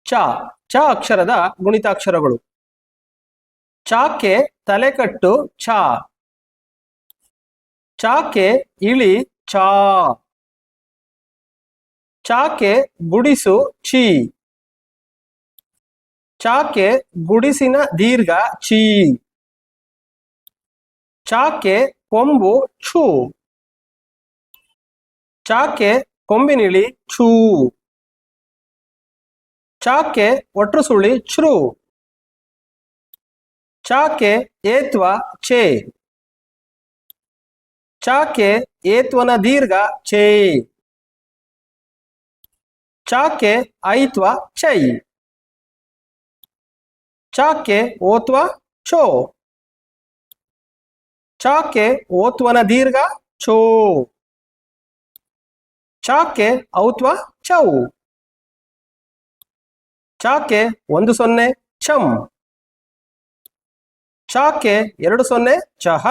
ಚ ಚ ಅಕ್ಷರದ ಗುಣಿತಾಕ್ಷರಗಳು. ಚಾಕೆ ತಲೆಕಟ್ಟು ಚ. ಚಾಕೆ ಇಳಿ ಚಾ. ಚಾಕೆ ಗುಡಿಸು ಚಿ. ಚಾಕೆ ಗುಡಿಸಿನ ದೀರ್ಘ ಚಿ. ಚಾಕೆ ಕೊಂಬು ಛೂ. ಚಾಕೆ ಕೊಂಬಿನಿಳಿ ಛೂ. ಚಾಕೆ ಒಟ್ರು ಸುಳಿ ಛ್ರು. ಚಾಕೆ ಏತ್ವ ಛೇ. ಚಾಕೆ ಏತ್ವನ ದೀರ್ಘ ಛೇ. ಚಾಕೆ ಐತ್ವ ಚೈ. ಚಾಕೆ ಓತ್ವ ಛೋ. ಚಾಕೆ ಓತ್ವನ ದೀರ್ಘ ಛೋ. ಚಾಕೆ ಔತ್ವ ಚೌ. ಚಾಕೆ 10 ಛಂ. ಚಾಕೆ 20 ಚಹ.